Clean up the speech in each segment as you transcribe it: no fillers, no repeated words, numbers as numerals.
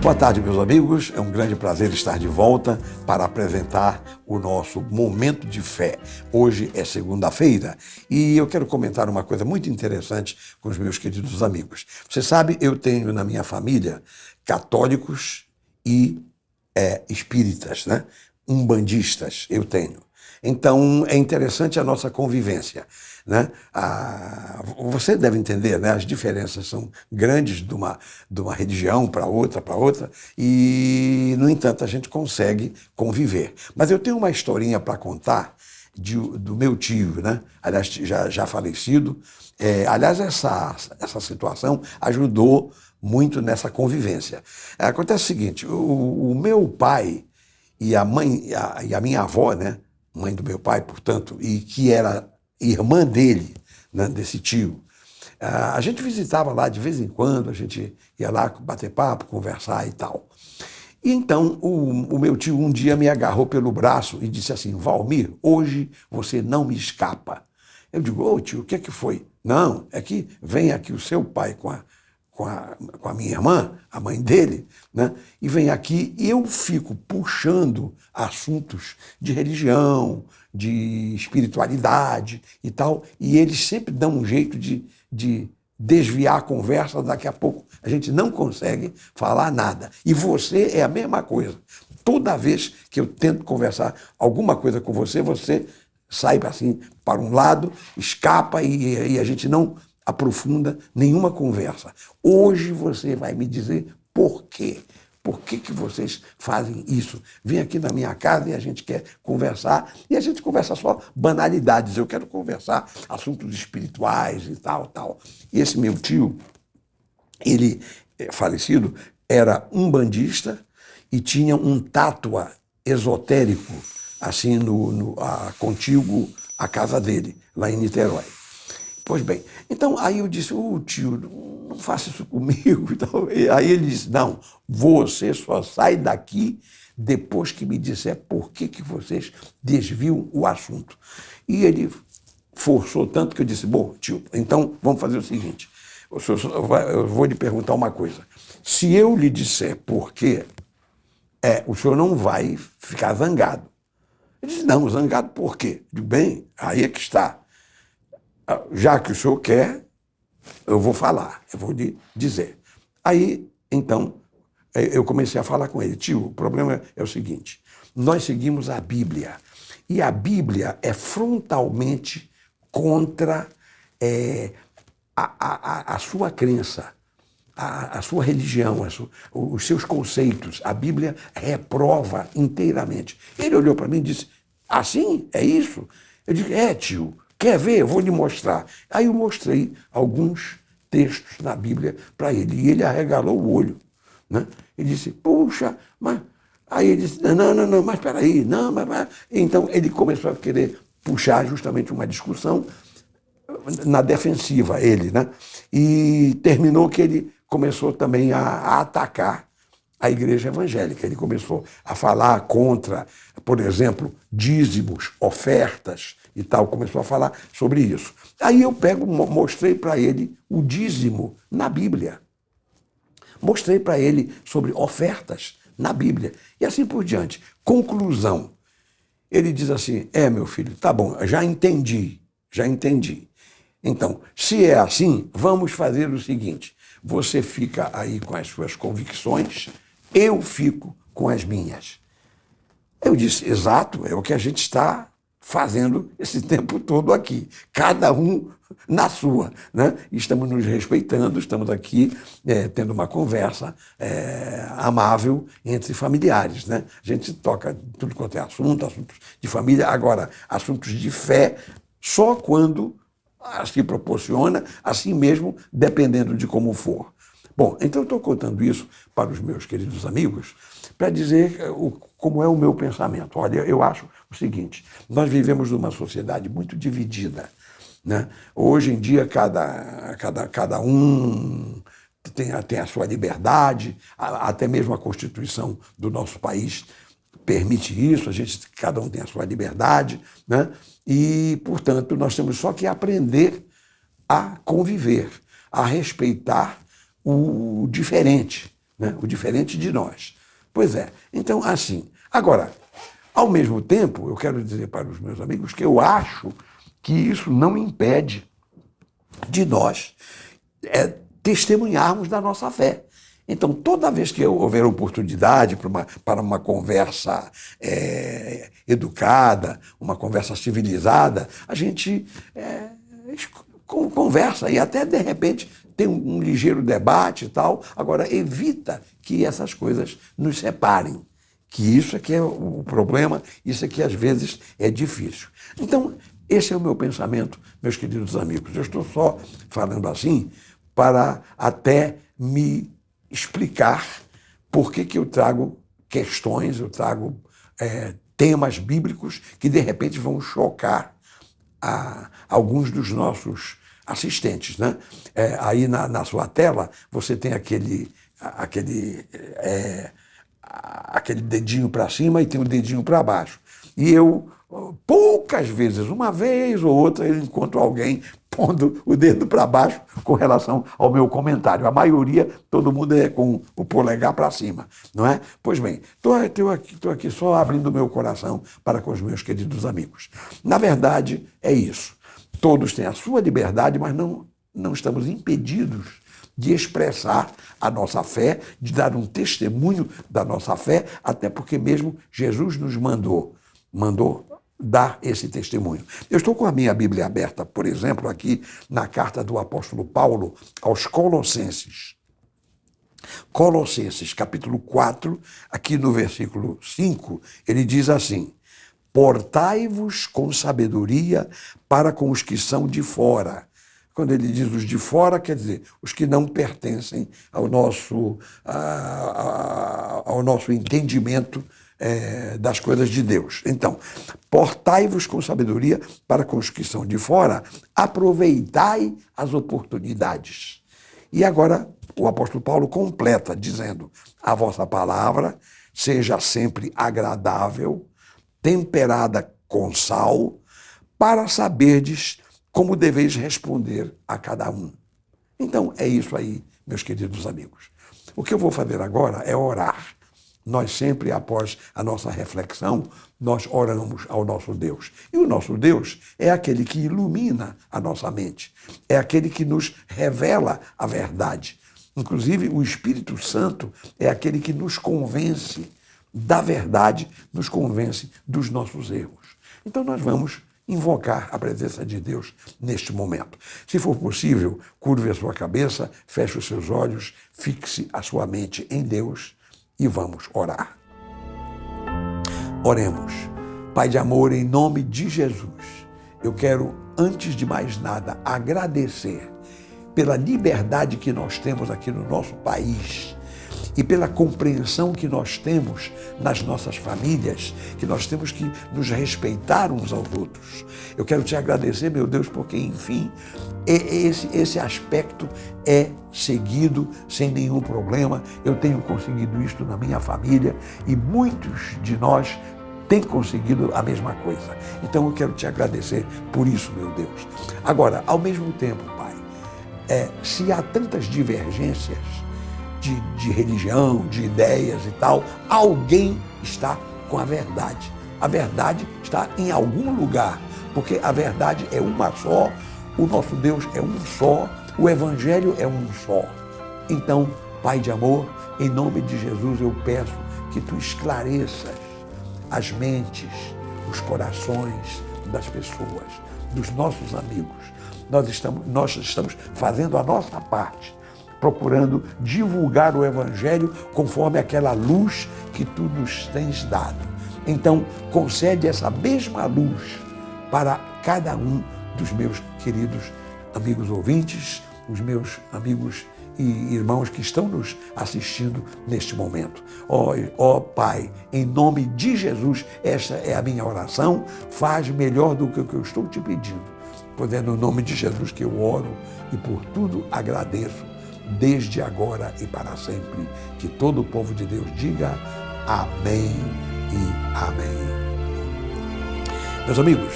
Boa tarde, meus amigos. É um grande prazer estar de volta para apresentar o nosso Momento de Fé. Hoje é segunda-feira e eu quero comentar uma coisa muito interessante com os meus queridos amigos. Você sabe, eu tenho na minha família católicos e espíritas, né? Umbandistas eu tenho. Então, é interessante a nossa convivência, né? Você deve entender, né? As diferenças são grandes de uma religião para outra, e, no entanto, a gente consegue conviver. Mas eu tenho uma historinha para contar do meu tio, né? Aliás, já falecido. Aliás, essa situação ajudou muito nessa convivência. Acontece o seguinte, o meu pai e a mãe, e a minha avó, né? Mãe do meu pai, portanto, e que era irmã dele, né, desse tio. A gente visitava lá de vez em quando, a gente ia lá bater papo, conversar e tal. E então o meu tio um dia me agarrou pelo braço e disse assim: Valmir, hoje você não me escapa. Eu digo: ô tio, o que é que foi? Não, é que vem aqui o seu pai com a minha irmã, a mãe dele, né? E vem aqui e eu fico puxando assuntos de religião, de espiritualidade e tal, e eles sempre dão um jeito de desviar a conversa, daqui a pouco a gente não consegue falar nada. E você é a mesma coisa. Toda vez que eu tento conversar alguma coisa com você, você sai assim para um lado, escapa e a gente não aprofunda nenhuma conversa. Hoje você vai me dizer por quê. Por que vocês fazem isso? Vem aqui na minha casa e a gente quer conversar, e a gente conversa só banalidades. Eu quero conversar assuntos espirituais e tal. E esse meu tio, ele, falecido, era umbandista e tinha um tátua esotérico, assim, contíguo à casa dele, lá em Niterói. Pois bem, então aí eu disse: tio, não faça isso comigo. Então, e aí ele disse: não, você só sai daqui depois que me disser por que vocês desviam o assunto. E ele forçou tanto que eu disse: bom, tio, então vamos fazer o seguinte, eu vou lhe perguntar uma coisa. Se eu lhe disser por quê, o senhor não vai ficar zangado. Ele disse: não, zangado por quê? Eu digo: bem, aí é que está. Já que o senhor quer, eu vou falar, eu vou lhe dizer. Aí, então, eu comecei a falar com ele: tio, o problema é o seguinte, nós seguimos a Bíblia, e a Bíblia é frontalmente contra a sua crença, a sua religião, os seus conceitos. A Bíblia reprova inteiramente. Ele olhou para mim e disse: assim? É isso? Eu disse: tio. Quer ver? Eu vou lhe mostrar. Aí eu mostrei alguns textos na Bíblia para ele, e ele arregalou o olho, né? Ele disse: puxa, mas... Aí ele disse: não, mas espera aí, não, mas... Então ele começou a querer puxar justamente uma discussão na defensiva, ele, né? E terminou que ele começou também a atacar a igreja evangélica. Ele começou a falar contra, por exemplo, dízimos, ofertas e tal, começou a falar sobre isso. Aí eu mostrei para ele o dízimo na Bíblia. Mostrei para ele sobre ofertas na Bíblia. E assim por diante. Conclusão. Ele diz assim: meu filho, tá bom, já entendi. Então, se é assim, vamos fazer o seguinte: você fica aí com as suas convicções, eu fico com as minhas. Eu disse: exato, é o que a gente está fazendo esse tempo todo aqui, cada um na sua, né? Estamos nos respeitando, estamos aqui tendo uma conversa amável entre familiares, né? A gente toca tudo quanto é assuntos de família. Agora, assuntos de fé, só quando se proporciona, assim mesmo, dependendo de como for. Bom, então eu estou contando isso para os meus queridos amigos para dizer como é o meu pensamento. Olha, eu acho o seguinte: nós vivemos numa sociedade muito dividida, né? Hoje em dia, cada um tem a sua liberdade, até mesmo a Constituição do nosso país permite isso, cada um tem a sua liberdade, né? E, portanto, nós temos só que aprender a conviver, a respeitar o diferente, né? O diferente de nós. Pois é. Então, assim. Agora, ao mesmo tempo, eu quero dizer para os meus amigos que eu acho que isso não impede de nós testemunharmos da nossa fé. Então, toda vez que houver oportunidade para uma conversa educada, uma conversa civilizada, a gente conversa e até, de repente, tem um ligeiro debate e tal. Agora, evita que essas coisas nos separem, que isso é que é o problema, isso é que às vezes é difícil. Então, esse é o meu pensamento, meus queridos amigos. Eu estou só falando assim para até me explicar por que eu trago questões, eu trago temas bíblicos que de repente vão chocar alguns dos nossos assistentes, né? Aí na sua tela você tem aquele dedinho para cima e tem o dedinho para baixo. E eu, poucas vezes, uma vez ou outra, eu encontro alguém pondo o dedo para baixo com relação ao meu comentário. A maioria, todo mundo é com o polegar para cima, não é? Pois bem, estou aqui só abrindo o meu coração para com os meus queridos amigos. Na verdade, é isso. Todos têm a sua liberdade, mas não estamos impedidos de expressar a nossa fé, de dar um testemunho da nossa fé, até porque mesmo Jesus nos mandou dar esse testemunho. Eu estou com a minha Bíblia aberta, por exemplo, aqui na carta do apóstolo Paulo aos Colossenses. Colossenses, capítulo 4, aqui no versículo 5, ele diz assim: portai-vos com sabedoria para com os que são de fora. Quando ele diz os de fora, quer dizer, os que não pertencem ao nosso entendimento das coisas de Deus. Então, portai-vos com sabedoria para com os que são de fora, aproveitai as oportunidades. E agora o apóstolo Paulo completa dizendo: a vossa palavra seja sempre agradável, temperada com sal, para saberdes como deveis responder a cada um. Então, é isso aí, meus queridos amigos. O que eu vou fazer agora é orar. Nós sempre, após a nossa reflexão, nós oramos ao nosso Deus. E o nosso Deus é aquele que ilumina a nossa mente, é aquele que nos revela a verdade. Inclusive, o Espírito Santo é aquele que nos convence da verdade, nos convence dos nossos erros. Então, nós vamos invocar a presença de Deus neste momento. Se for possível, curve a sua cabeça, feche os seus olhos, fixe a sua mente em Deus e vamos orar. Oremos. Pai de amor, em nome de Jesus, eu quero, antes de mais nada, agradecer pela liberdade que nós temos aqui no nosso país e pela compreensão que nós temos nas nossas famílias, que nós temos que nos respeitar uns aos outros. Eu quero te agradecer, meu Deus, porque, enfim, esse aspecto é seguido sem nenhum problema. Eu tenho conseguido isto na minha família e muitos de nós têm conseguido a mesma coisa. Então eu quero te agradecer por isso, meu Deus. Agora, ao mesmo tempo, Pai, se há tantas divergências de religião, de ideias e tal, alguém está com a verdade. A verdade está em algum lugar, porque a verdade é uma só, o nosso Deus é um só, o Evangelho é um só. Então, Pai de amor, em nome de Jesus eu peço que tu esclareças as mentes, os corações das pessoas, dos nossos amigos. Nós estamos fazendo a nossa parte, procurando divulgar o Evangelho conforme aquela luz que tu nos tens dado. Então, concede essa mesma luz para cada um dos meus queridos amigos ouvintes, os meus amigos e irmãos que estão nos assistindo neste momento. Ó Pai, em nome de Jesus, esta é a minha oração, faz melhor do que o que eu estou te pedindo, pois é no nome de Jesus que eu oro e por tudo agradeço, desde agora e para sempre. Que todo o povo de Deus diga amém e amém. Meus amigos,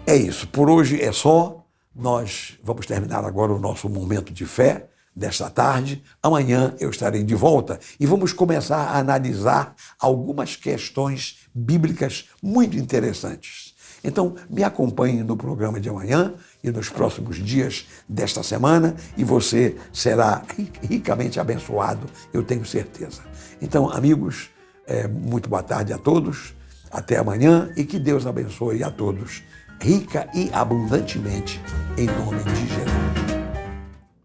é isso. Por hoje é só. Nós vamos terminar agora o nosso momento de fé, desta tarde. Amanhã eu estarei de volta e vamos começar a analisar algumas questões bíblicas muito interessantes. Então, me acompanhe no programa de amanhã e nos próximos dias desta semana e você será ricamente abençoado, eu tenho certeza. Então, amigos, muito boa tarde a todos, até amanhã e que Deus abençoe a todos, rica e abundantemente, em nome de Jesus.